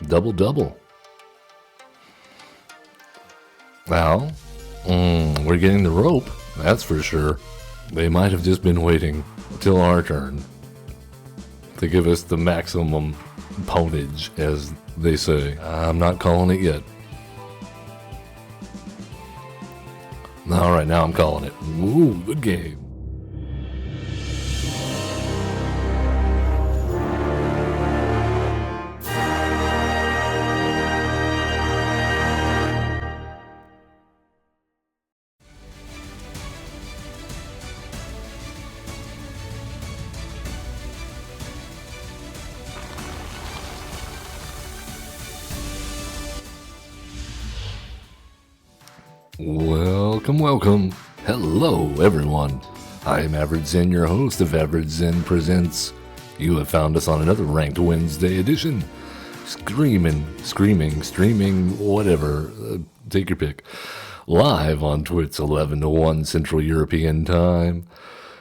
Double. Well, we're getting the rope, that's for sure. They might have just been waiting till our turn to give us the maximum poundage, as they say. I'm not calling it yet. Alright, now I'm calling it. Ooh, good game. Welcome. Hello, everyone. I am Average Zen, your host of Average Zen Presents. You have found us on another Ranked Wednesday edition. Streaming, whatever. Take your pick. Live on Twitch, 11 to 1 Central European Time.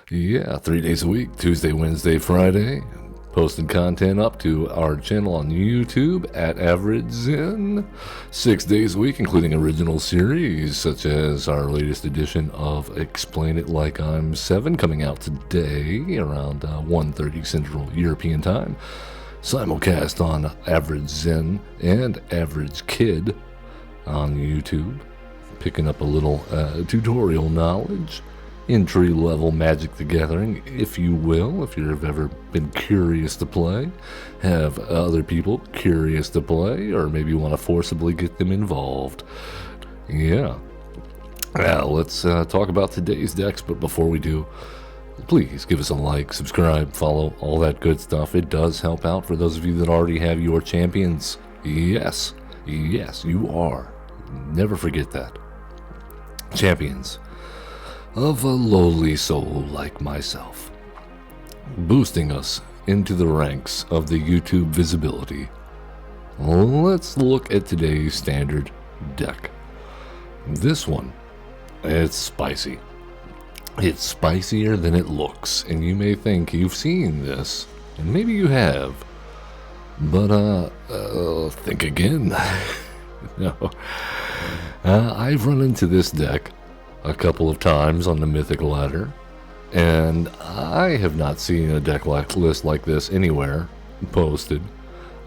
Yeah, 3 days a week, Tuesday, Wednesday, Friday. Posting content up to our channel on YouTube at Average Zen 6 days a week, including original series such as our latest edition of Explain It Like I'm 7, coming out today around 1:30 Central European Time. Simulcast on Average Zen and Average Kid on YouTube, picking up a little tutorial knowledge. Entry-level Magic the Gathering, if you will, if you've ever been curious to play, have other people curious to play, or maybe you want to forcibly get them involved. Yeah. Now, let's talk about today's decks, but before we do, please give us a like, subscribe, follow, all that good stuff. It does help out for those of you that already have your champions. Yes, you are. Never forget that. Champions of a lowly soul like myself, boosting us into the ranks of the YouTube visibility. Let's look at today's standard deck. This one, it's spicy. It's spicier than it looks, and you may think you've seen this, and maybe you have, but think again. No. I've run into this deck a couple of times on the Mythic ladder, and I have not seen a deck list like this anywhere posted.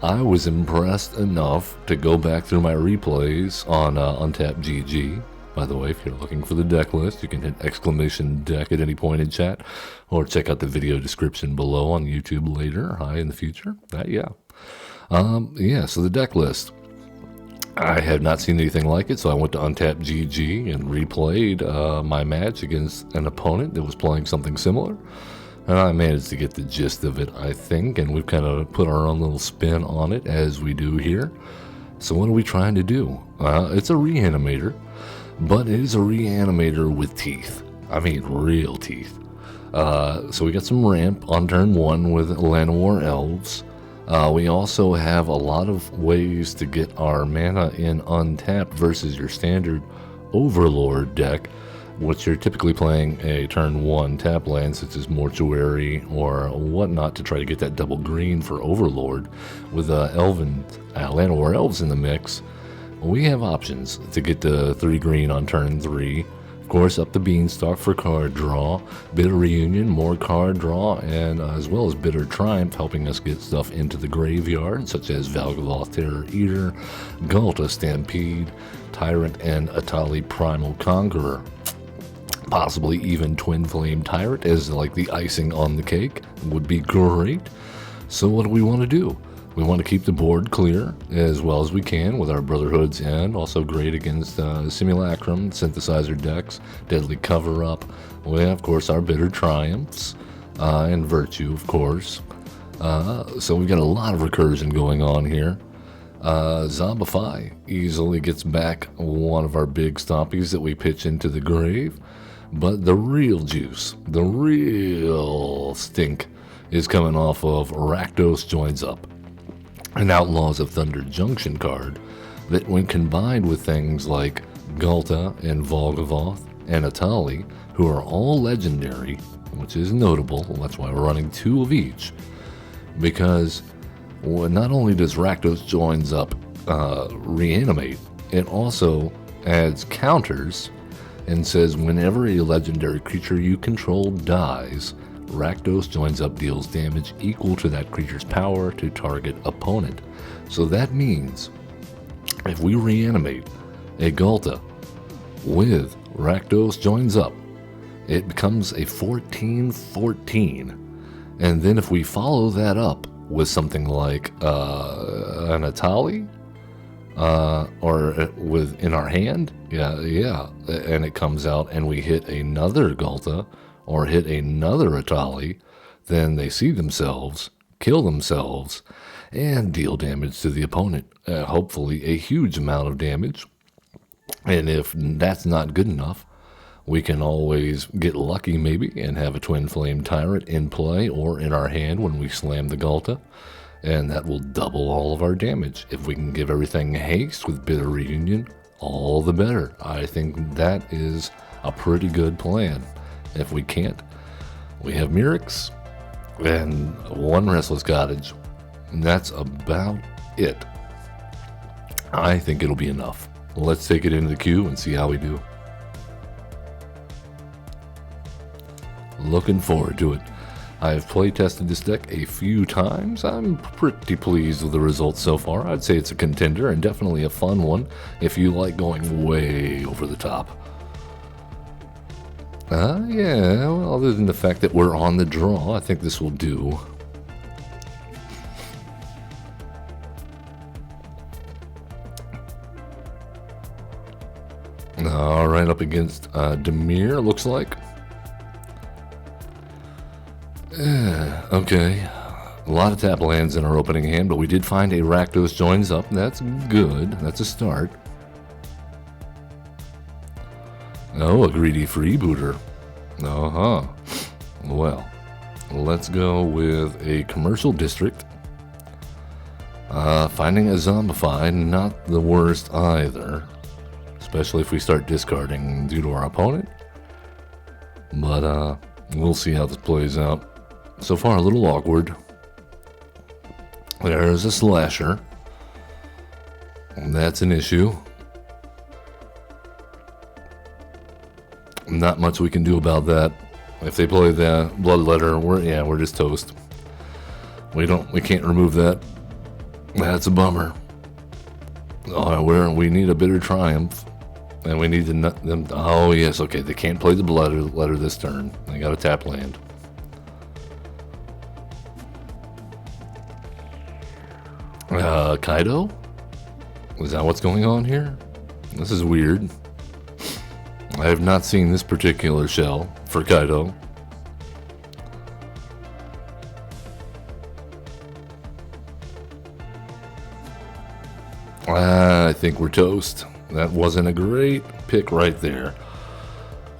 I was impressed enough to go back through my replays on MtG. By the way, if you're looking for the deck list, you can hit !deck at any point in chat, or check out the video description below on YouTube later, in the future. So the deck list. I had not seen anything like it, so I went to MtG and replayed my match against an opponent that was playing something similar. And I managed to get the gist of it, I think, and we've kind of put our own little spin on it, as we do here. So what are we trying to do? It's a reanimator, but it is a reanimator with teeth. I mean, real teeth. So we got some ramp on turn 1 with Llanowar Elves. We also have a lot of ways to get our mana in untapped versus your standard Overlord deck, which you're typically playing a turn 1 tap land such as Mortuary or whatnot to try to get that double green for Overlord. With Llanowar Elves in the mix, we have options to get to 3 green on turn 3. Of course, up the beanstalk for card draw, Bitter Reunion, more card draw, and as well as Bitter Triumph, helping us get stuff into the graveyard, such as Valgavoth Terror Eater, Ghalta Stampede, Tyrant, and Atali Primal Conqueror. Possibly even Twin Flame Tyrant as like the icing on the cake would be great. So what do we want to do? We want to keep the board clear as well as we can with our Brotherhoods, and also great against Simulacrum, Synthesizer decks, Deadly Cover-Up. We have, of course, our Bitter Triumphs, and Virtue, of course. So we've got a lot of recursion going on here. Zombify easily gets back one of our big stompies that we pitch into the grave. But the real juice, the real stink, is coming off of Rakdos Joins Up, an Outlaws of Thunder Junction card that, when combined with things like Ghalta and Valgavoth and Atali, who are all legendary, which is notable, that's why we're running 2 of each, because Well, not only does Rakdos Joins Up reanimate, it also adds counters and says whenever a legendary creature you control dies, Rakdos Joins Up deals damage equal to that creature's power to target opponent. So that means if we reanimate a Ghalta with Rakdos Joins Up, it becomes a 14/14. And then if we follow that up with something like an Atali, or with in our hand, and it comes out and we hit another Ghalta or hit another Atali, then they see themselves, kill themselves, and deal damage to the opponent. Hopefully a huge amount of damage. And if that's not good enough, we can always get lucky maybe and have a Twin Flame Tyrant in play or in our hand when we slam the Ghalta, and that will double all of our damage. If we can give everything haste with Bitter Reunion, all the better. I think that is a pretty good plan. If we can't, we have Mirrex and one Restless Cottage, and that's about it. I think it'll be enough. Let's take it into the queue and see how we do. Looking forward to it. I have play tested this deck a few times. I'm pretty pleased with the results so far. I'd say it's a contender and definitely a fun one if you like going way over the top. Yeah, well, other than the fact that we're on the draw, I think this will do. All right, up against Demir, looks like. Okay, a lot of tap lands in our opening hand, but we did find a Rakdos Joins Up. That's good. That's a start. Oh, a greedy freebooter. Well, let's go with a commercial district. Finding a Zombify, not the worst either. Especially if we start discarding due to our opponent. But we'll see how this plays out. So far, a little awkward. There's a Slasher. That's an issue. Not much we can do about that. If they play the Bloodletter, we're just toast. We can't remove that. That's a bummer. We need a Bitter Triumph, and we need them. Oh yes, okay. They can't play the Bloodletter this turn. They got a tap land. Kaido? Is that what's going on here? This is weird. I have not seen this particular shell for Kaido. I think we're toast. That wasn't a great pick right there.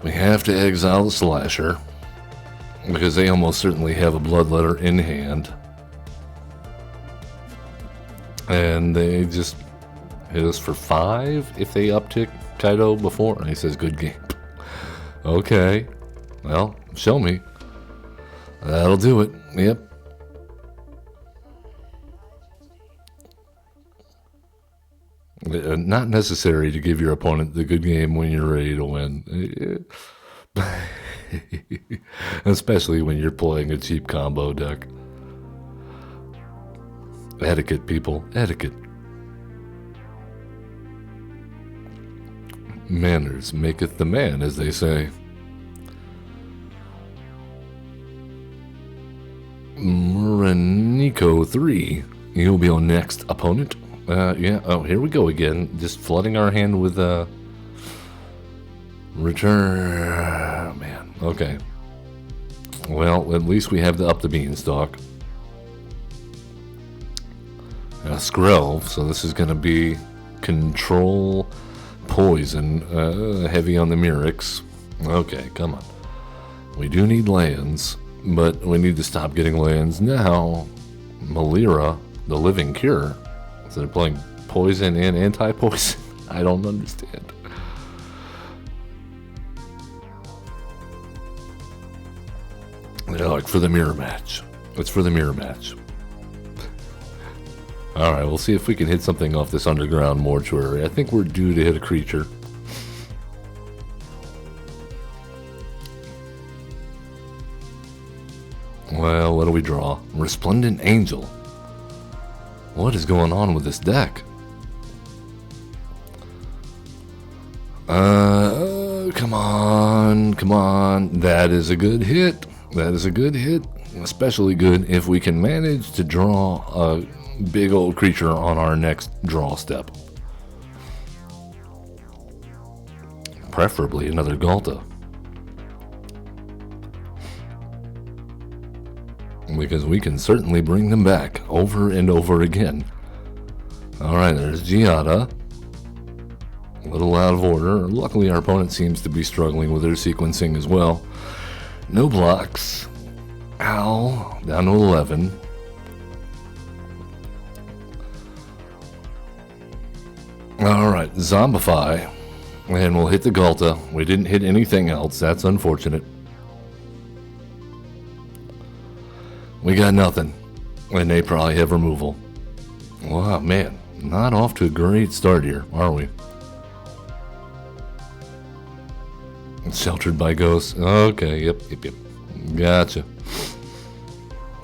We have to exile the Slasher because they almost certainly have a Bloodletter in hand. And they just hit us for 5 if they uptick Kaido before. And he says, good game. Okay. Well, show me. That'll do it. Yep. Not necessary to give your opponent the good game when you're ready to win. Especially when you're playing a cheap combo deck. Etiquette, people. Etiquette. Manners maketh the man, as they say. Muranico 3. You'll be our next opponent. Yeah. Oh, here we go again. Just flooding our hand with return. Man. Okay. Well, at least we have up the beanstalk. Skrelv, so this is going to be control poison, heavy on the Mirrex. Okay, come on. We do need lands, but we need to stop getting lands now. Malira, the Living Cure. So they're playing poison and anti-poison? I don't understand. They're like, for the mirror match. It's for the mirror match. Alright, we'll see if we can hit something off this underground mortuary. I think we're due to hit a creature. Well, what do we draw? Resplendent Angel. What is going on with this deck? Come on, come on. That is a good hit. That is a good hit. Especially good if we can manage to draw a big old creature on our next draw step. Preferably another Galta. Because we can certainly bring them back over and over again. Alright, there's Giada. A little out of order. Luckily our opponent seems to be struggling with their sequencing as well. No blocks. Owl, down to 11. Alright, Zombify. And we'll hit the Galta. We didn't hit anything else. That's unfortunate. We got nothing. And they probably have removal. Wow, man. Not off to a great start here, are we? Sheltered by ghosts. Okay, yep. Gotcha.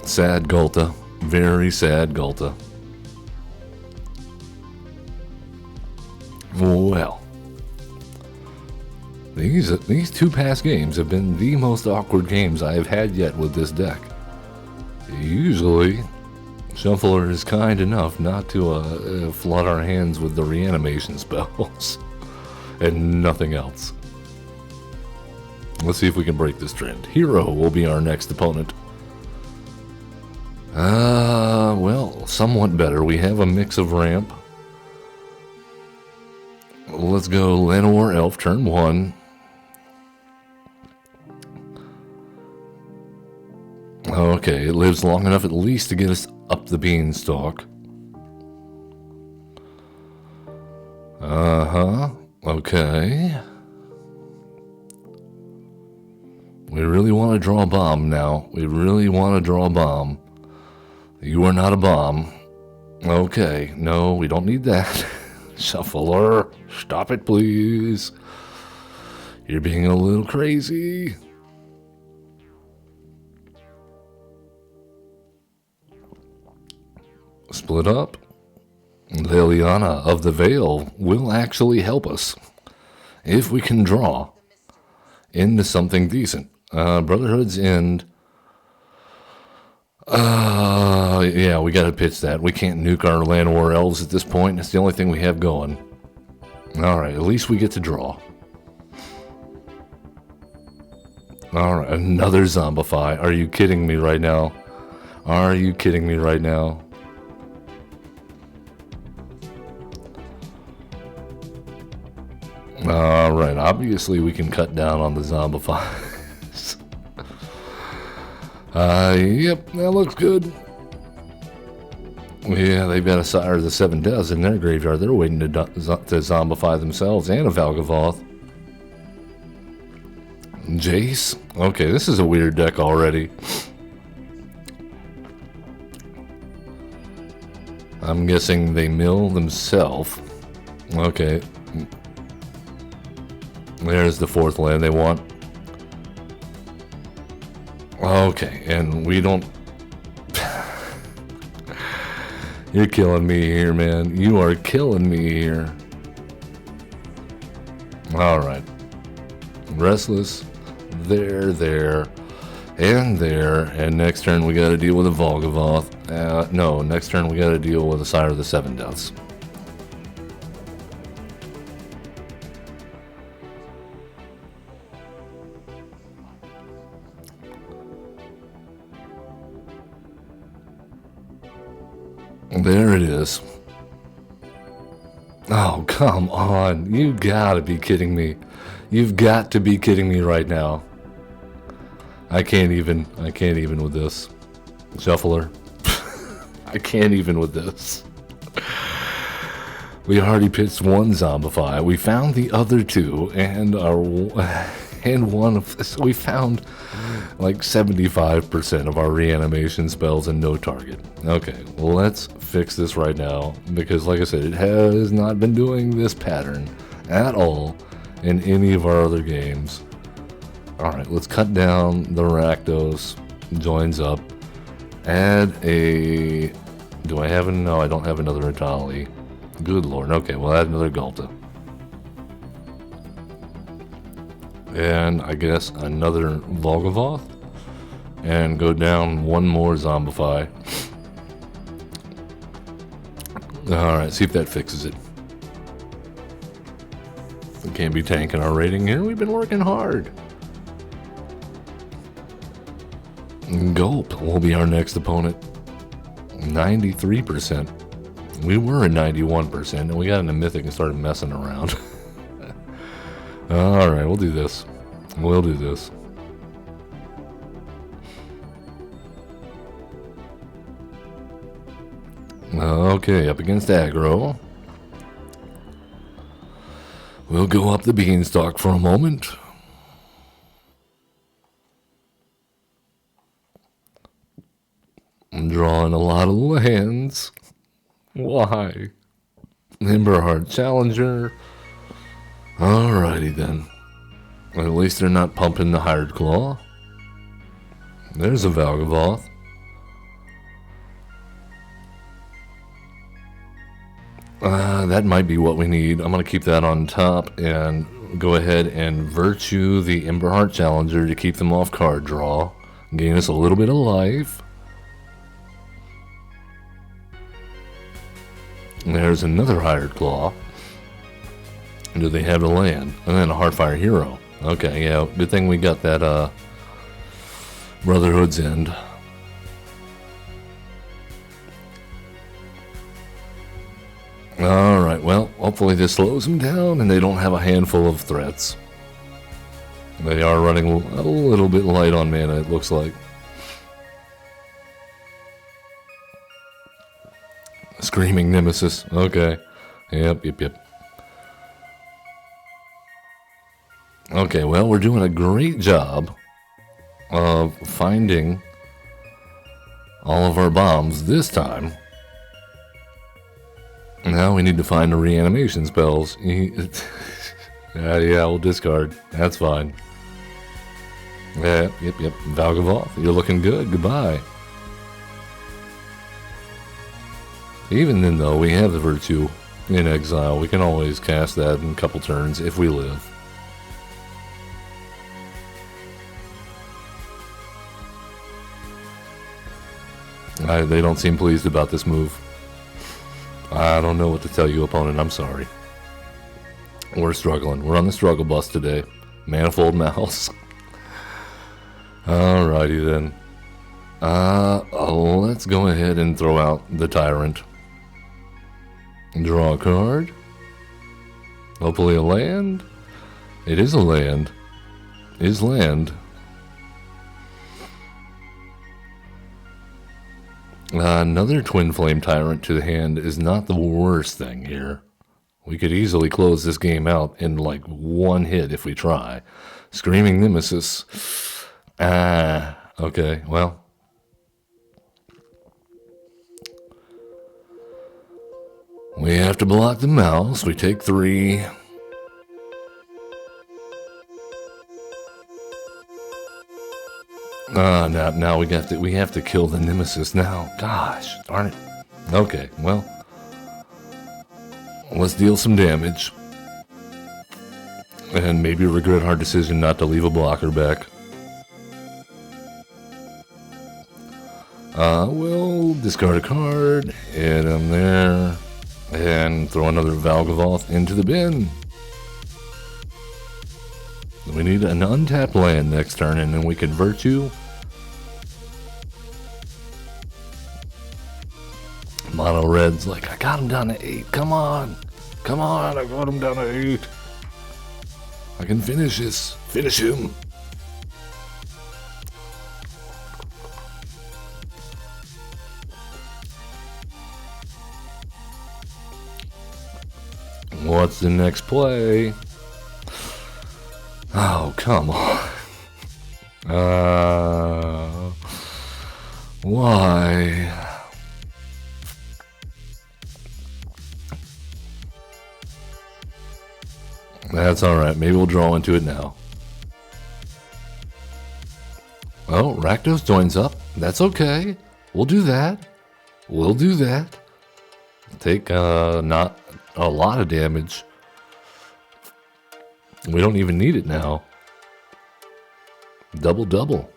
Sad Galta. Very sad Galta. Well. These two past games have been the most awkward games I have had yet with this deck. Usually, Shuffler is kind enough not to flood our hands with the reanimation spells and nothing else. Let's see if we can break this trend. Hero will be our next opponent. Well, somewhat better. We have a mix of ramp. Let's go Llanowar Elf, turn 1. Okay, it lives long enough at least to get us up the beanstalk. Okay. We really want to draw a bomb now. We really want to draw a bomb. You are not a bomb. Okay, no, we don't need that. Shuffler, stop it, please. You're being a little crazy. Split up. Liliana of the Veil will actually help us if we can draw into something decent. Brotherhood's End. Yeah, we gotta pitch that. We can't nuke our Llanowar Elves at this point. It's the only thing we have going. Alright, at least we get to draw. Alright, another Zombify. Are you kidding me right now? Are you kidding me right now? Alright, obviously we can cut down on the Zombifies. Yep, that looks good. Yeah, they've got a Sire of the Seven Deaths in their graveyard. They're waiting to zombify themselves, and a Valgavoth. Jace? Okay, this is a weird deck already. I'm guessing they mill themselves. Okay. There's the fourth land they want. Okay, and we don't... You're killing me here, man. You are killing me here. Alright. Restless. There. And next turn we gotta deal with a Valgavoth. No, next turn we gotta deal with a Sire of the Seven Deaths. There it is. Oh, come on. You gotta be kidding me. You've got to be kidding me right now. I can't even with this. Shuffler. I can't even with this. We already pitched one Zombify. We found the other two, and one of this. We found like 75% of our reanimation spells and no target. Okay, well, let's fix this right now, because like I said, it has not been doing this pattern at all in any of our other games. Alright, let's cut down the Rakdos, joins up, add a... do I have no, I don't have another Itali. Good lord, okay, we'll add another Gulta. And I guess another Volgavoth, and go down one more Zombify. Alright, see if that fixes it. We can't be tanking our rating here, we've been working hard. Gulp will be our next opponent. 93%. We were at 91%, and we got into Mythic and started messing around. Alright, we'll do this. We'll do this. Okay, up against aggro. We'll go up the beanstalk for a moment. I'm drawing a lot of lands. Why? Emberheart Challenger. Alrighty then. At least they're not pumping the Hired Claw. There's a Valgavoth. That might be what we need. I'm going to keep that on top and go ahead and Virtue the Emberheart Challenger to keep them off card draw. Gain us a little bit of life. There's another Hired Claw. Do they have a land? And then a Heartfire Hero. Okay, yeah, good thing we got that Brotherhood's End. Alright, well, hopefully this slows them down and they don't have a handful of threats. They are running a little bit light on mana, it looks like. Screaming Nemesis. Okay. Yep. Okay, well, we're doing a great job of finding all of our bombs this time. Now we need to find the reanimation spells. Yeah, we'll discard. That's fine. Yep. Valgavoth, you're looking good. Goodbye. Even then, though, we have the Virtue in exile. We can always cast that in a couple turns if we live. They don't seem pleased about this move. I don't know what to tell you, opponent. I'm sorry. We're struggling. We're on the struggle bus today. Manifold Mouse. Alrighty then. Let's go ahead and throw out the Tyrant. Draw a card. Hopefully a land. It is a land. Is land. Another Twin Flame Tyrant to the hand is not the worst thing here. We could easily close this game out in like one hit if we try. Screaming Nemesis. Okay, well. We have to block the mouse. We take 3. Now we have to kill the Nemesis now. Gosh, darn it. Okay, well. Let's deal some damage. And maybe regret our decision not to leave a blocker back. We'll discard a card, hit him there, and throw another Valgavoth into the bin. We need an untapped land next turn, and then we can Virtue. Mono Red's like, I got him down to 8. Come on, I got him down to 8. I can finish this. Finish him. What's the next play? Oh, come on. Why? That's alright. Maybe we'll draw into it now. Oh, Rakdos joins up. That's okay. We'll do that. We'll do that. Take not a lot of damage. We don't even need it now. Double.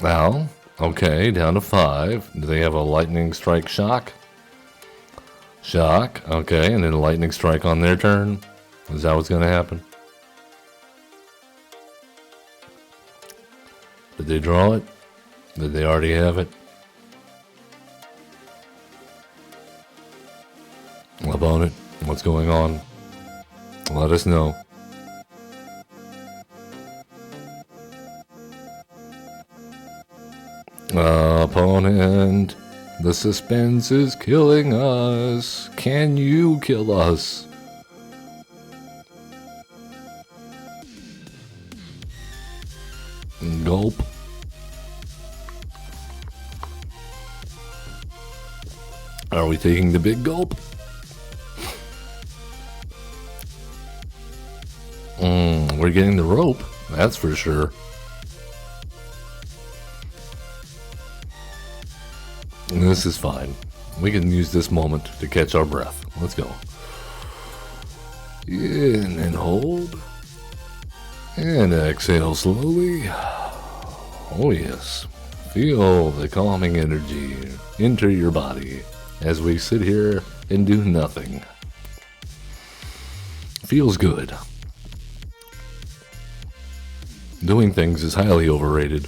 Well, okay, down to 5. Do they have a lightning strike shock? Shock, okay, and then a lightning strike on their turn. Is that what's going to happen? Did they draw it? Did they already have it? Opponent, what's going on? Let us know. Opponent, the suspense is killing us. Can you kill us? Gulp. Are we taking the big gulp? We're getting the rope, that's for sure. This is fine. We can use this moment to catch our breath. Let's go. In and hold. And exhale slowly. Oh yes. Feel the calming energy enter your body as we sit here and do nothing. Feels good. Doing things is highly overrated.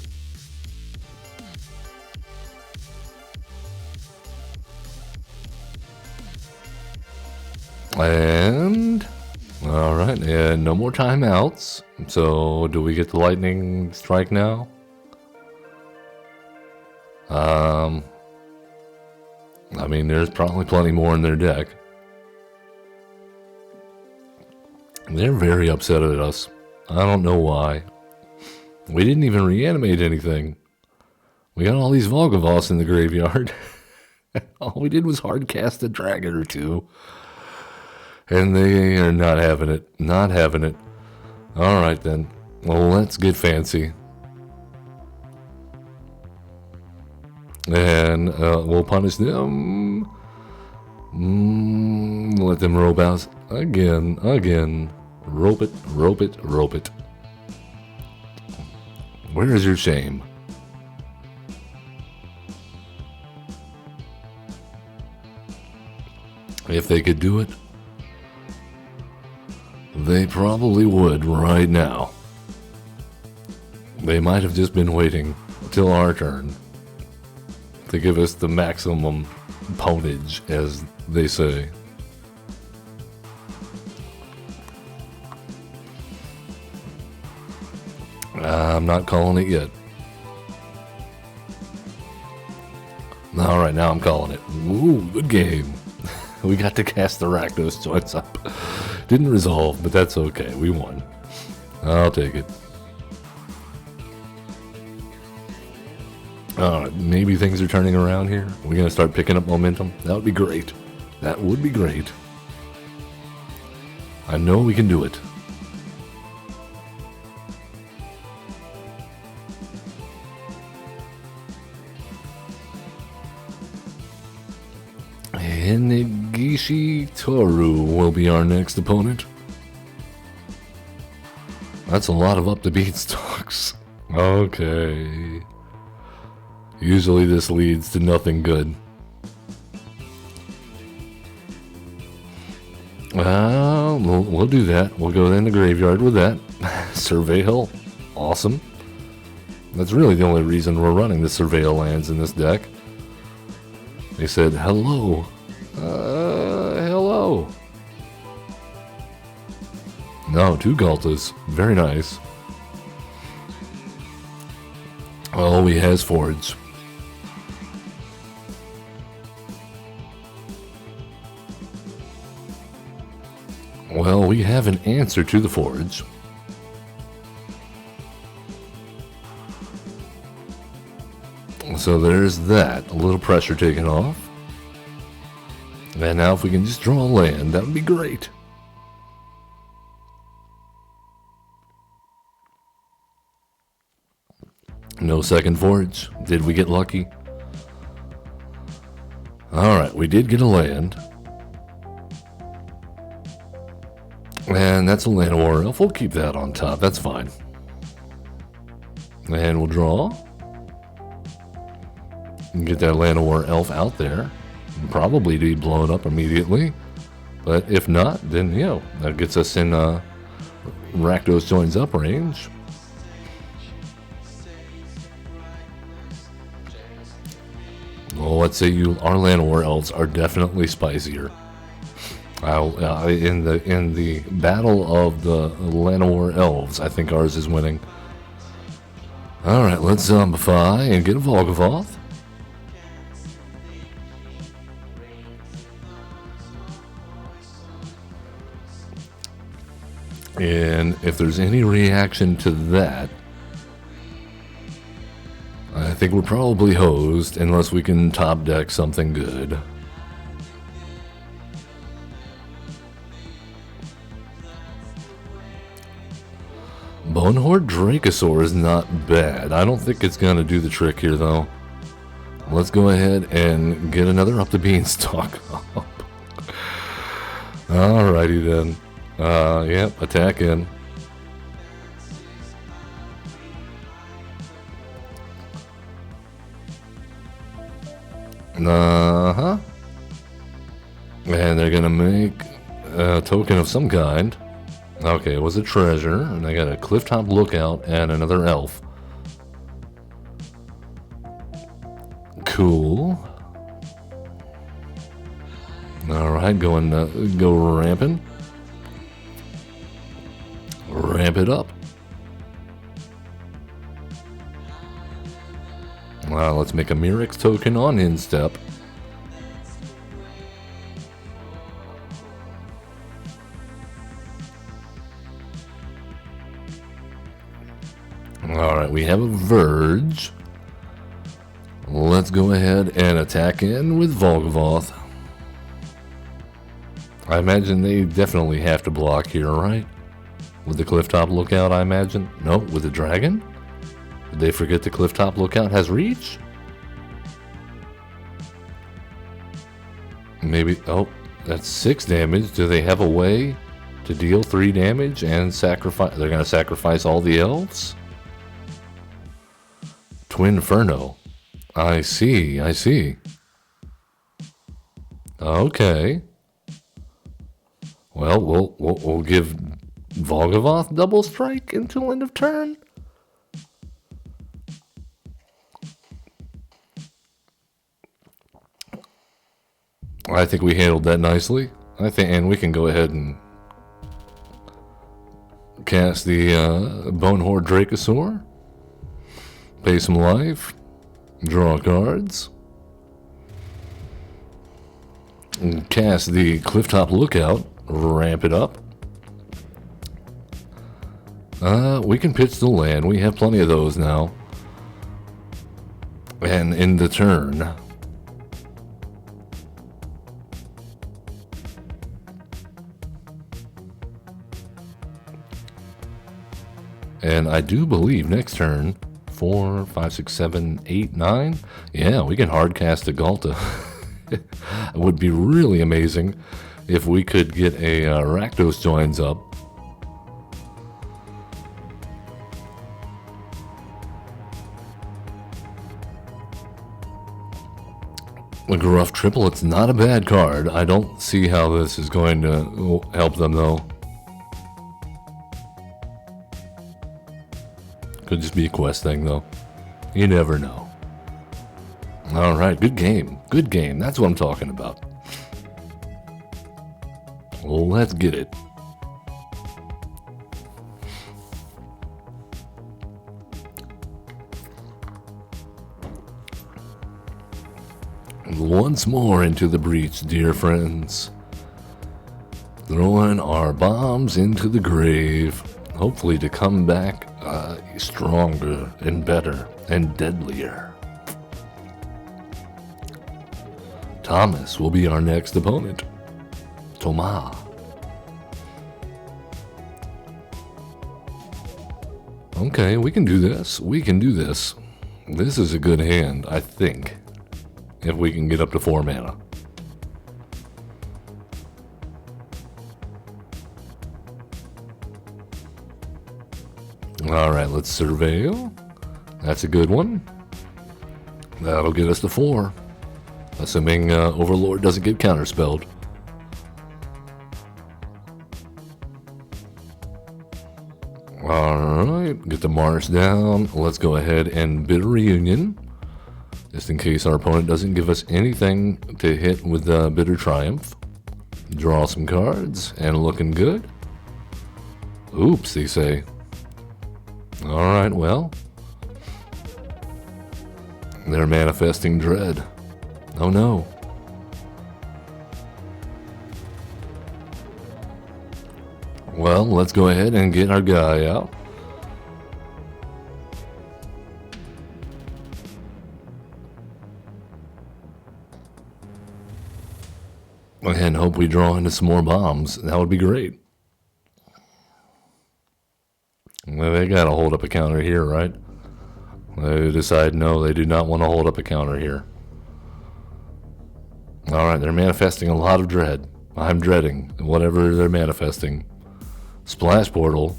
And alright, and no more timeouts. So do we get the lightning strike now? I mean, there's probably plenty more in their deck. They're very upset at us. I don't know why. We didn't even reanimate anything. We got all these Volgavoss in the graveyard. All we did was hard cast a dragon or two. And they are not having it. Not having it. Alright then. Well, let's get fancy. And we'll punish them. Let them rope out. Again. Rope it. Where is your shame? If they could do it, they probably would right now. They might have just been waiting till our turn to give us the maximum poundage, as they say. I'm not calling it yet. Alright, now I'm calling it. Ooh, good game. We got to cast the Rakdos joints up. Didn't resolve, but that's okay. We won. I'll take it. Maybe things are turning around here. We're going to start picking up momentum. That would be great. That would be great. I know we can do it. Negishi Toru will be our next opponent. That's a lot of up the beanstalks. Okay. Usually this leads to nothing good. We'll do that. We'll go in the graveyard with that. Surveil. Awesome. That's really the only reason we're running the Surveil lands in this deck. They said, hello. Hello. No, 2 Galtas. Very nice. Oh, he has Forge. Well, we have an answer to the Forge. So there's that. A little pressure taken off. And now if we can just draw a land, that would be great. No second forage. Did we get lucky? Alright, we did get a land. And that's a land war elf. We'll keep that on top. That's fine. And we'll draw. And get that land war elf out there. Probably to be blown up immediately. But if not, then, you know, that gets us in Rakdos joins up range. Well, let's say our land war elves are definitely spicier. In the battle of the Llanowar elves, I think ours is winning. Alright, let's zombify and get a Volgavoth. And if there's any reaction to that, I think we're probably hosed unless we can top deck something good. Bonehorde Dracosaur is not bad. I don't think it's going to do the trick here, though. Let's go ahead and get another up the beanstalk up. Alrighty then. Yep, attack in. Uh-huh. And they're going to make a token of some kind. Okay, it was a treasure, and I got a clifftop lookout and another elf. Cool. Alright, go ramping. Ramp it up. Well, let's make a Mirrex token on instep. Alright, we have a Verge. Let's go ahead and attack in with Volgavoth. I imagine they definitely have to block here, right? With the clifftop lookout, I imagine. No, with the dragon? Did they forget the clifftop lookout has reach? Maybe. Oh, that's 6 damage. Do they have a way to deal 3 damage and sacrifice? They're going to sacrifice all the elves? Twin Inferno. I see, I see. Okay. Well, we'll give Volgavoth double strike until end of turn. I think we handled that nicely. And we can go ahead and cast the Bonehorde Dracosaur. Pay some life. Draw cards. And cast the clifftop lookout. Ramp it up. We can pitch the land. We have plenty of those now. And in the turn. And I do believe next turn, 4, 5, 6, 7, 8, 9. Yeah, we can hardcast a Galta. It would be really amazing if we could get a Rakdos joins up. A Gruff Triple, it's not a bad card. I don't see how this is going to help them, though. Could just be a quest thing, though. You never know. Alright, good game. Good game. That's what I'm talking about. Let's get it. Once more into the breach, dear friends. Throwing our bombs into the grave. Hopefully to come back stronger and better and deadlier. Thomas will be our next opponent. Thomas. Okay, we can do this. We can do this. This is a good hand, I think. If we can get up to 4 mana. Alright, let's surveil. That's a good one. That'll get us to 4. Assuming Overlord doesn't get counterspelled. Alright, get the Mars down. Let's go ahead and bid a reunion. Just in case our opponent doesn't give us anything to hit with Bitter Triumph. Draw some cards, and looking good. Oops, they say. Alright, well. They're manifesting dread. Oh no. Well, let's go ahead and get our guy out. And hope we draw into some more bombs. That would be great. Well, they gotta hold up a counter here, right? They decide no, they do not want to hold up a counter here. Alright, they're manifesting a lot of dread. I'm dreading whatever they're manifesting. Splash Portal.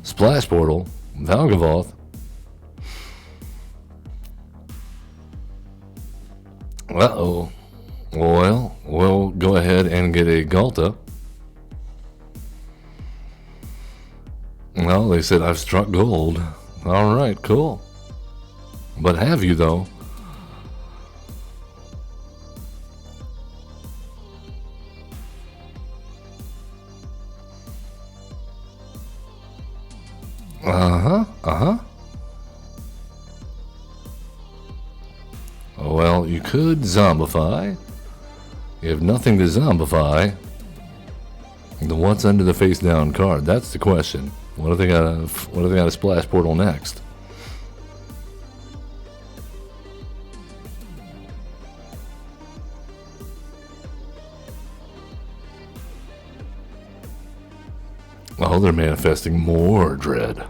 Splash Portal. Valgavoth. Uh-oh. Well, we'll go ahead and get a Galta. Well, they said I've struck gold. Alright, cool. But have you, though? Well, you could zombify. You have nothing to zombify. Then what's under the face down card? That's the question. What do they got a Splash Portal next? Oh, they're manifesting more dread.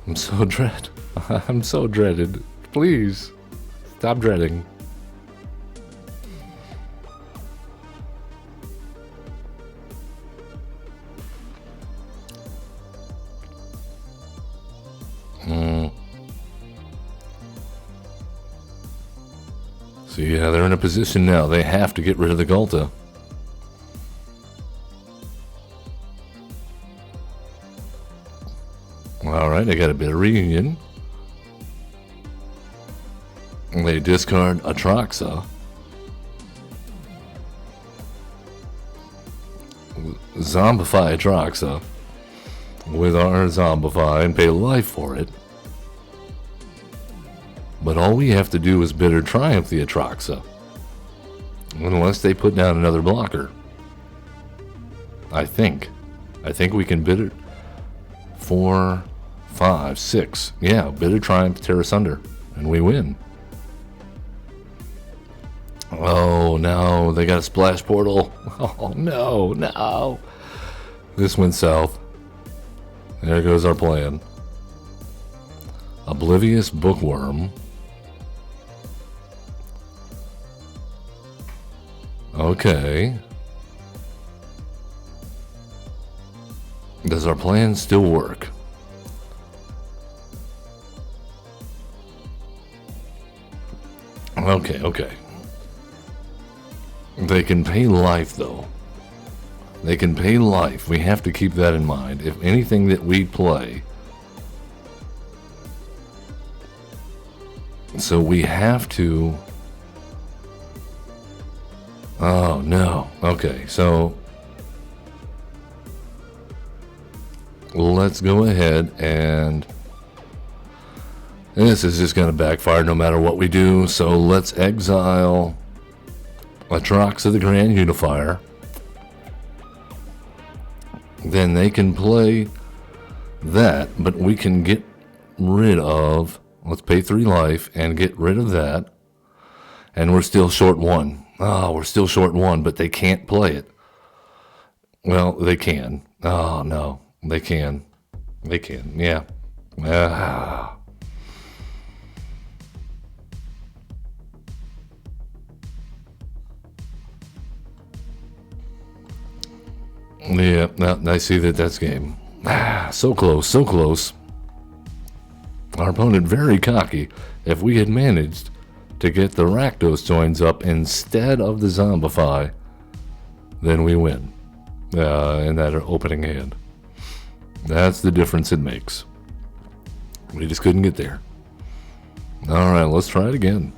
I'm so dread. I'm so dreaded. Please, stop dreading. So yeah, they're in a position now. They have to get rid of the Galta. Alright, they got a bit of reunion. They discard Atraxa. Zombify Atraxa with our Zombify and pay life for it. But all we have to do is Bitter Triumph the Atraxa. Unless they put down another blocker. I think we can Bitter 4, 5, 6. Yeah, Bitter Triumph, tear asunder, and we win. Oh no, they got a Splash Portal. Oh no, no. This went south. There goes our plan. Oblivious Bookworm. Okay. Does our plan still work? Okay. They can pay life, though. They can pay life. We have to keep that in mind. If anything that we play... So we have to... Oh, no. Okay, so... Let's go ahead and... This is just going to backfire no matter what we do, so let's exile Atraxa the Grand Unifier. Then they can play that, but we can get rid of Let's pay 3 life and get rid of that. And we're still short 1. Oh, we're still short 1, but they can't play it. Well, they can. Oh, no. They can. They can, yeah. Yeah, I see that's game. So close, so close. Our opponent very cocky. If we had managed to get the Rakdos joins up instead of the Zombify, then we win in that opening hand. That's the difference it makes. We just couldn't get there. Alright, let's try it again.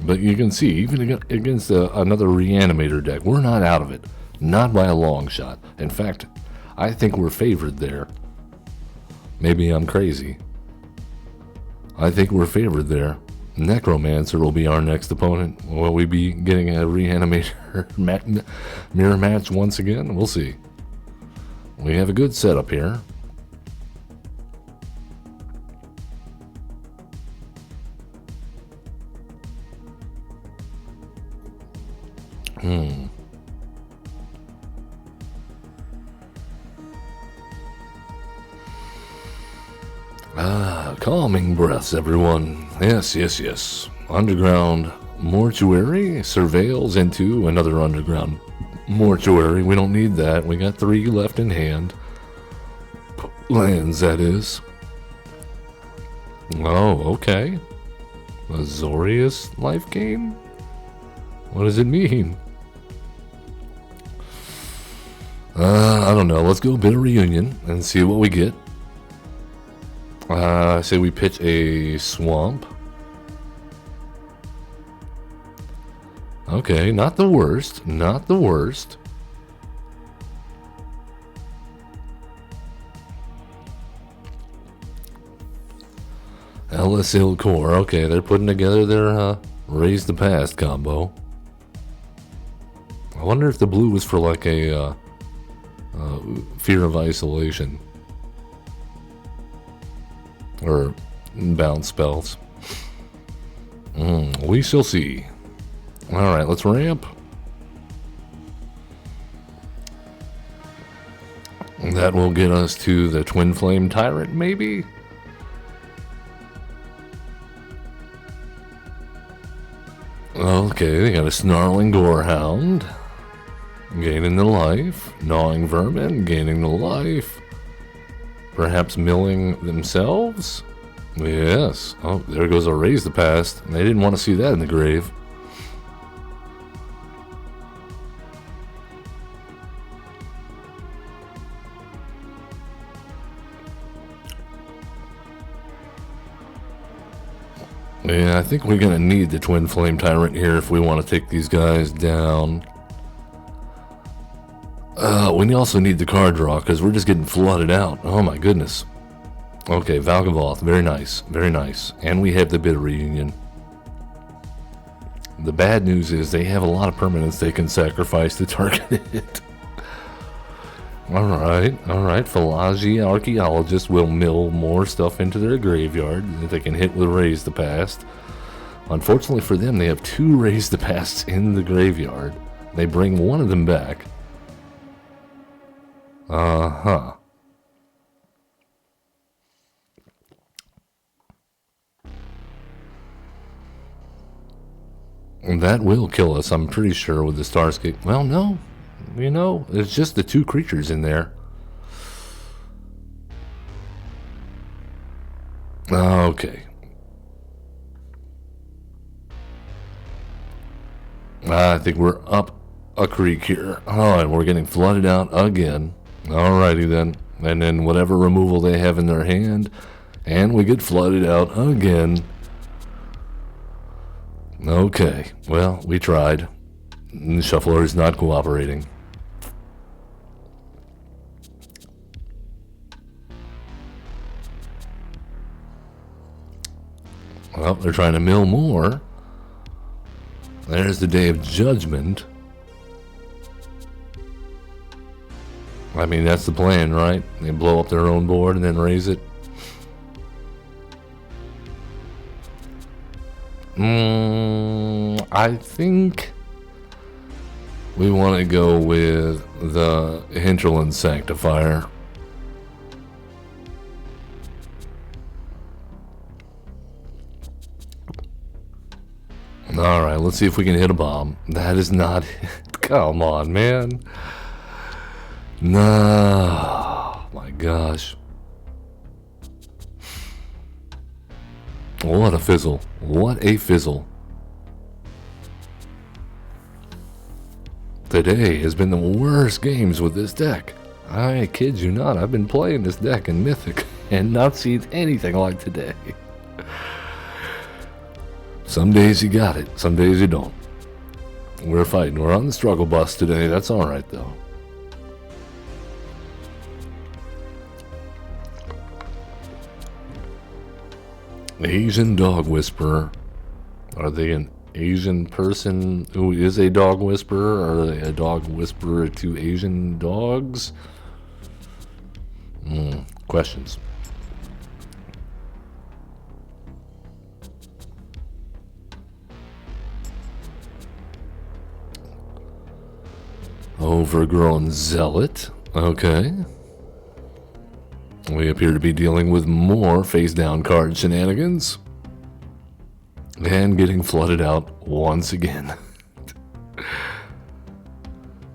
But you can see, even against another Reanimator deck, we're not out of it. Not by a long shot. In fact, I think we're favored there. Maybe I'm crazy. I think we're favored there. Necromancer will be our next opponent. Will we be getting a Reanimator mirror match once again? We'll see. We have a good setup here. Calming breaths, everyone. Yes, yes, yes. Underground mortuary surveils into another underground mortuary. We don't need that. We got 3 left in hand. Lands, that is. Oh, okay. Azorius life gain? What does it mean? I don't know. Let's go Bitter Reunion and see what we get. I say we pitch a swamp. Okay, not the worst. Not the worst. Ellis Core. Okay, they're putting together their Raise the Past combo. I wonder if the blue was for like a Fear of Isolation. Or bounce spells. We shall see. Alright, let's ramp. That will get us to the Twin Flame Tyrant, maybe? Okay, they got a Snarling Gorehound. Gaining the life. Gnawing Vermin, gaining the life. Perhaps milling themselves? Yes. Oh, there goes a Raise the Past. They didn't want to see that in the grave. Yeah, I think we're going to need the Twin Flame Tyrant here if we want to take these guys down. We also need the card draw because we're just getting flooded out. Oh my goodness. Okay, Valgavoth, very nice, very nice. And we have the Bitter Reunion. The bad news is they have a lot of permanents they can sacrifice to target it. Alright. Philology Archaeologists will mill more stuff into their graveyard that they can hit with Raise the Past. Unfortunately for them, they have 2 Raise the Pasts in the graveyard. They bring one of them back. Uh-huh. And that will kill us, I'm pretty sure, with the Starscape. Well, no. You know, it's just the 2 creatures in there. Okay. I think we're up a creek here. Oh, and we're getting flooded out again. Alrighty then. And then whatever removal they have in their hand. And we get flooded out again. Okay. Well, we tried. The Shuffler is not cooperating. Well, they're trying to mill more. There's the Day of Judgment. I mean, that's the plan, right? They blow up their own board and then raise it. I think we want to go with the Hinterland Sanctifier. Alright, let's see if we can hit a bomb. That is not it. Come on, man. No. My gosh. What a fizzle. What a fizzle. Today has been the worst games with this deck. I kid you not, I've been playing this deck in Mythic and not seen anything like today. Some days you got it, some days you don't. We're fighting, we're on the struggle bus today, that's alright though. Asian Dog Whisperer. Are they an Asian person who is a dog whisperer? Or are they a dog whisperer to Asian dogs? Questions. Overgrown Zealot. Okay. We appear to be dealing with more face-down card shenanigans. And getting flooded out once again.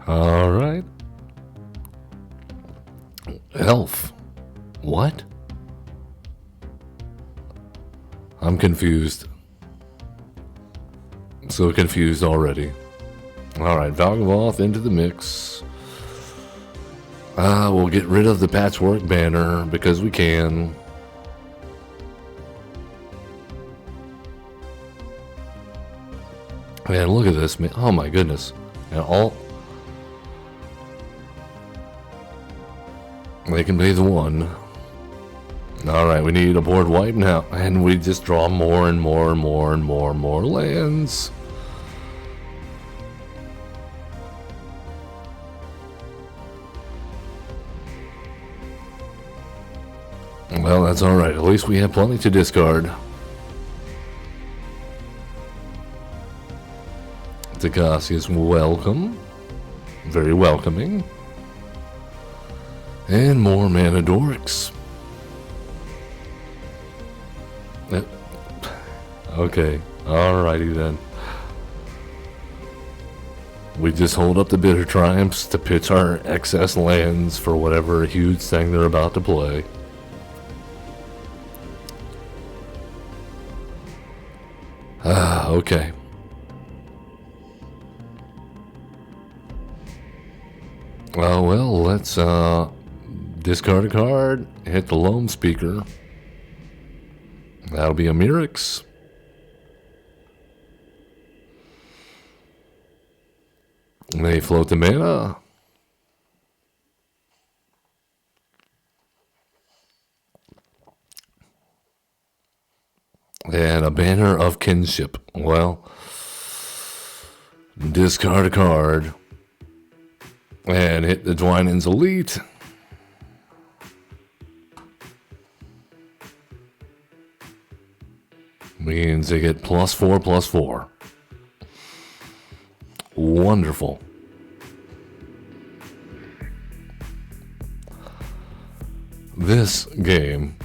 Alright. Elf. What? I'm confused. So confused already. Alright, Valgavoth into the mix. We'll get rid of the Patchwork banner because we can. Man, look at this, man. Oh my goodness. And all... They can be the one. Alright, we need a board wipe now. And we just draw more and more and more and more and more lands. Well, that's alright. At least we have plenty to discard. Takasi is welcome. Very welcoming. And more mana dorks. Okay. Alrighty then. We just hold up the Bitter Triumphs to pitch our excess lands for whatever huge thing they're about to play. Okay. Well, let's discard a card, hit the Loam Speaker. That'll be a Mirix. They float the mana. And a Banner of Kinship. Well, discard a card. And hit the Dwynen's Elite. Means they get +4/+4. Wonderful. This game...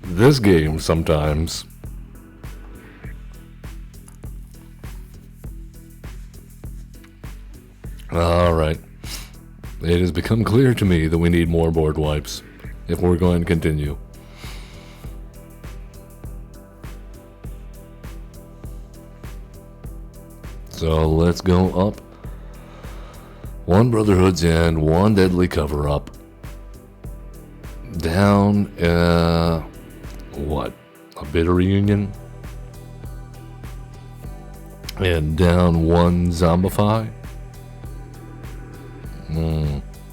This game sometimes... Alright. It has become clear to me that we need more board wipes if we're going to continue. So let's go up. One Brotherhood's End, one Deadly Cover-Up. Down, what? A Bitter Reunion? And down one Zombify?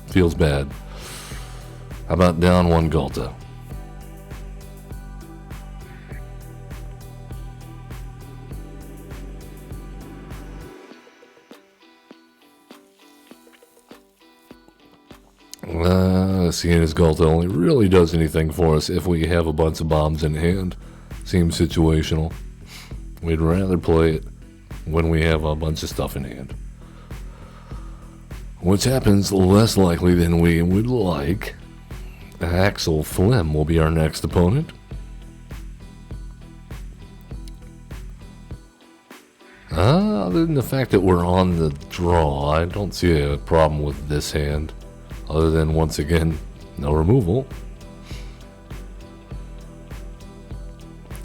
Feels bad. How about down one Gulta? Seeing as Gulta only really does anything for us if we have a bunch of bombs in hand. Seems situational. We'd rather play it when we have a bunch of stuff in hand. Which happens less likely than we would like. Axel Flem will be our next opponent. Other than the fact that we're on the draw, I don't see a problem with this hand. Other than, once again, no removal.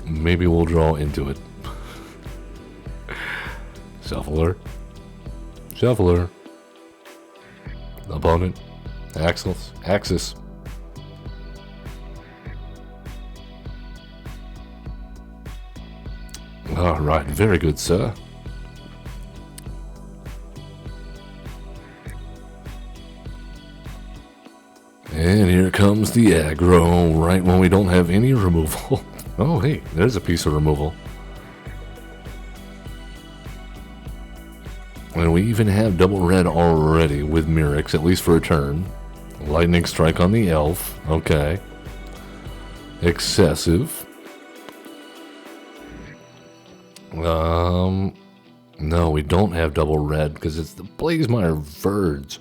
Maybe we'll draw into it. Shuffler. Shuffler. Opponent. Axis. Alright, very good, sir. And here comes the aggro, right when we don't have any removal. Oh, hey, there's a piece of removal. And we even have double red already with Mirrex, at least for a turn. Lightning strike on the elf. Okay. Excessive. No, we don't have double red because it's the Blazemire Verge.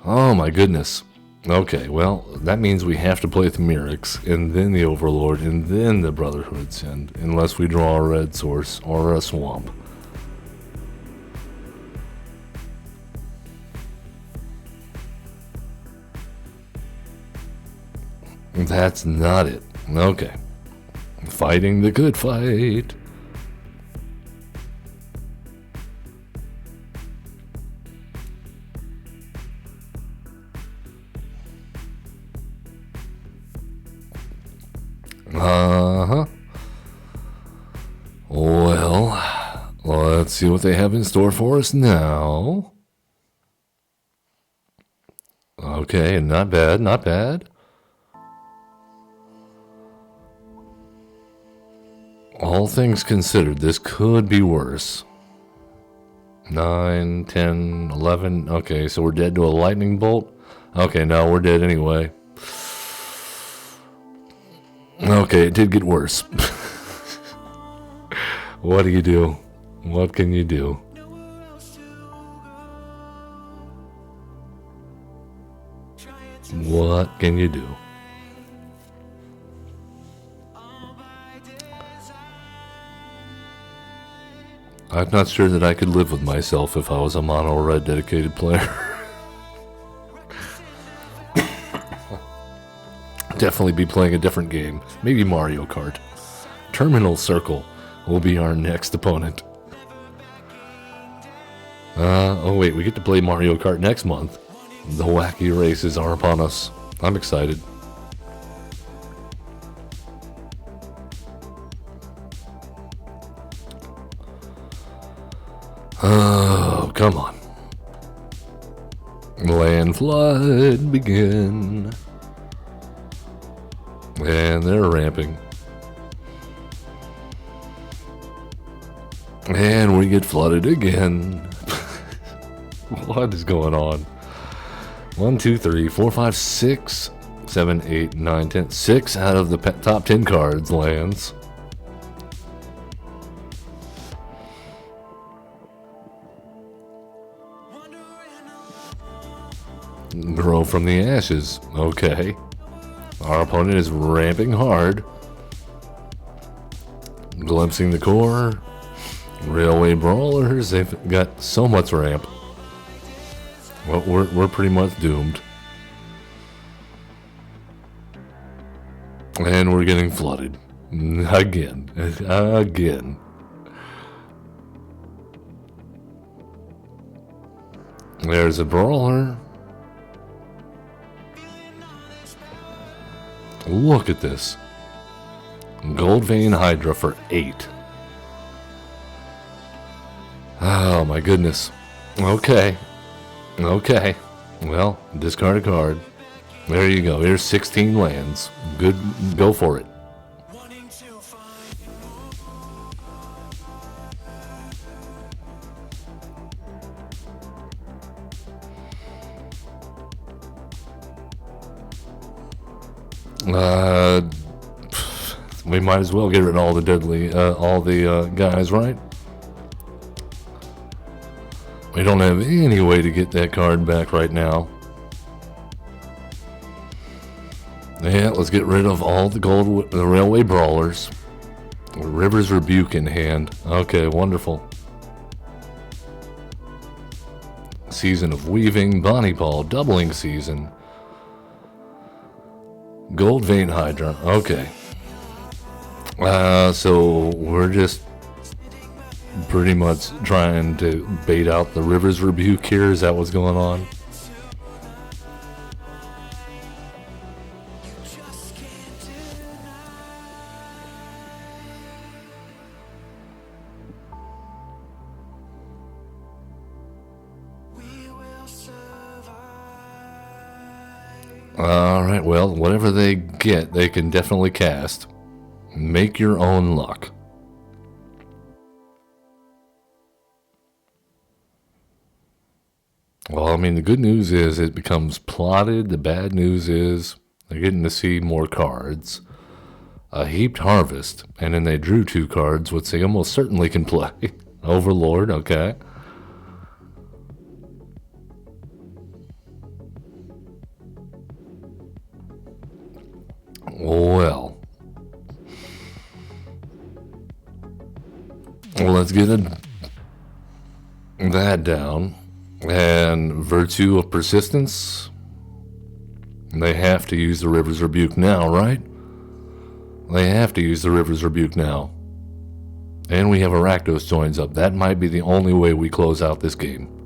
Oh my goodness. Okay, well, that means we have to play with Mirrex, and then the Overlord, and then the Brotherhood Send, unless we draw a red source or a swamp. That's not it. Okay. Fighting the good fight. Well, let's see what they have in store for us now. Okay, not bad, not bad. All things considered, this could be worse. 9, 10, 11. Okay, so we're dead to a lightning bolt. Okay, no, we're dead anyway. Okay, it did get worse. What do you do? What can you do? What can you do? I'm not sure that I could live with myself if I was a mono red dedicated player. Definitely be playing a different game. Maybe Mario Kart. Terminal Circle will be our next opponent. Oh wait, we get to play Mario Kart next month. The wacky races are upon us. I'm excited. Oh, come on. Land flood begin. And they're ramping. And we get flooded again. What is going on? 1, 2, 3, 4, 5, 6, 7, 8, 9, 10. 6 out of the top 10 cards lands. Grow from the ashes. Okay. Our opponent is ramping hard. Glimpsing the core. Railway Brawlers. They've got so much ramp. Well, we're pretty much doomed. And we're getting flooded. Again. Again. There's a Brawler. Look at this. Gold Vein Hydra for 8. Oh my goodness. Okay. Okay. Well, discard a card. There you go. Here's 16 lands. Good. Go for it. We might as well get rid of all the deadly, all the guys, right? We don't have any way to get that card back right now. Yeah, let's get rid of all the railway brawlers. River's Rebuke in hand. Okay, wonderful. Season of Weaving, Bonnie Paul, doubling season. Gold Vein Hydra. Okay. So we're just pretty much trying to bait out the River's Rebuke here. Is that what's going on? Alright, well, whatever they get, they can definitely cast. Make your own luck. Well, I mean, the good news is it becomes plotted. The bad news is they're getting to see more cards. A Heaped Harvest, and then they drew 2 cards, which they almost certainly can play. Overlord, okay. Well, let's get that down. And Virtue of Persistence. They have to use the River's Rebuke now, right? They have to use the River's Rebuke now. And we have Arachnos joins up. That might be the only way we close out this game.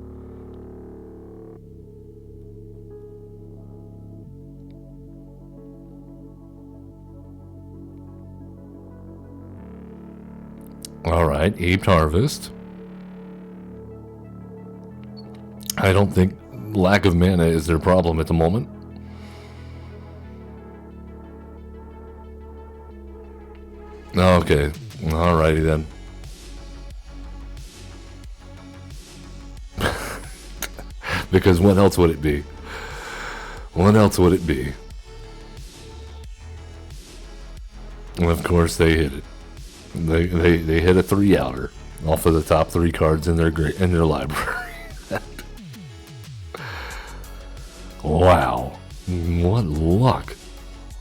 Alright, Heaped Harvest. I don't think lack of mana is their problem at the moment. Okay, alrighty then. Because what else would it be? What else would it be? And of course they hit it. They hit a 3-outer off of the top 3 cards in their library. Wow, what luck!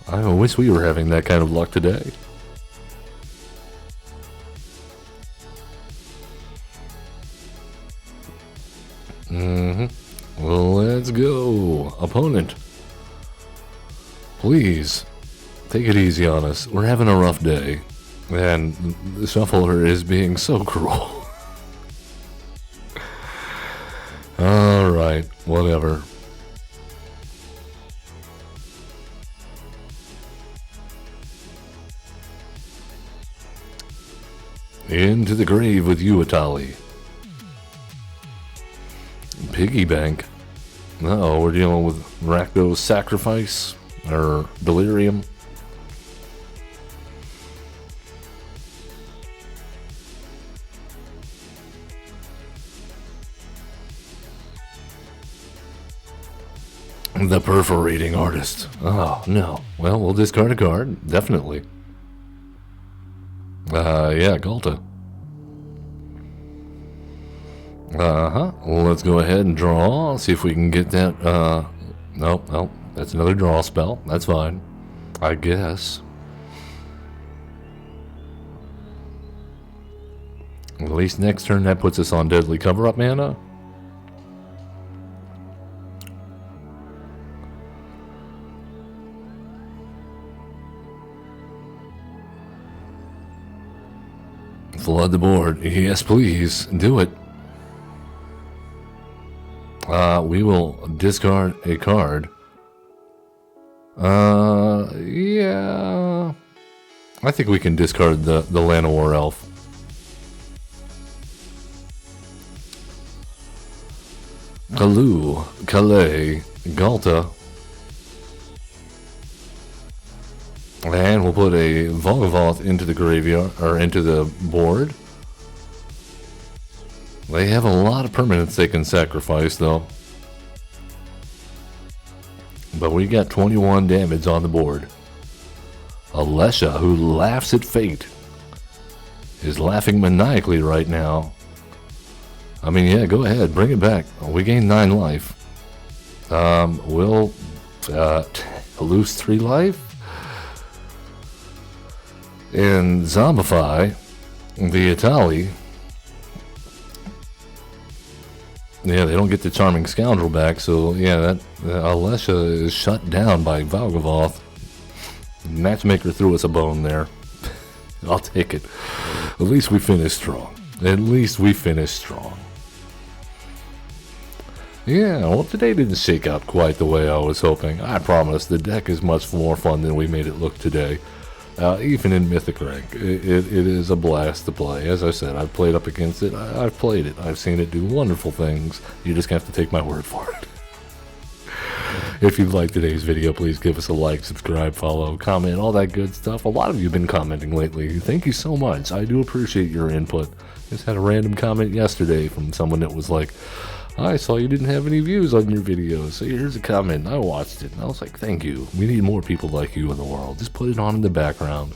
I wish we were having that kind of luck today. Well, let's go, opponent. Please take it easy on us. We're having a rough day. And the shuffler is being so cruel. Alright, whatever. Into the grave with you, Atali. Piggy bank. Uh-oh, we're dealing with Rakdos Sacrifice, or Delirium. The Perforating Artist. Oh, no. Well, we'll discard a card. Definitely. Yeah, Galta. Let's go ahead and draw. See if we can get that. No. That's another draw spell. That's fine. I guess. At least next turn that puts us on Deadly Cover-Up mana. Flood the board. Yes, please. Do it. We will discard a card. Yeah. I think we can discard the Llanowar Elf. Kalu, Calais, Galta. And we'll put a Volgavoth into the graveyard, or into the board. They have a lot of permanents they can sacrifice, though. But we got 21 damage on the board. Alesha, who laughs at fate, is laughing maniacally right now. I mean, yeah, go ahead, bring it back. We gained 9 life. We'll lose 3 life. And Zombify, the Itali. Yeah, they don't get the Charming Scoundrel back, so yeah, that Alesha is shut down by Valgavoth. Matchmaker threw us a bone there. I'll take it. At least we finished strong. At least we finished strong. Yeah, well, today didn't shake out quite the way I was hoping. I promise, the deck is much more fun than we made it look today. Even in Mythic rank, it is a blast to play. As I said, I've played up against it. I've played it. I've seen it do wonderful things. You just have to take my word for it. If you liked today's video, please give us a like, subscribe, follow, comment, all that good stuff. A lot of you have been commenting lately. Thank you so much. I do appreciate your input. Just had a random comment yesterday from someone that was like, I saw you didn't have any views on your videos, so here's a comment. I watched it, and I was like, thank you. We need more people like you in the world. Just put it on in the background.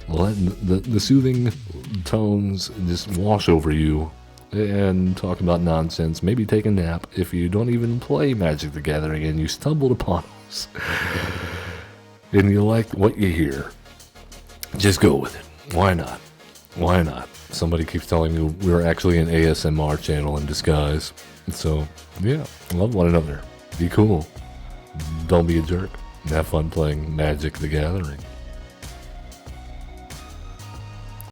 Let the soothing tones just wash over you and talk about nonsense. Maybe take a nap if you don't even play Magic the Gathering and you stumbled upon us. And you like what you hear. Just go with it. Why not? Why not? Somebody keeps telling me we're actually an ASMR channel in disguise. So, yeah, love one another. Be cool. Don't be a jerk. Have fun playing Magic the Gathering.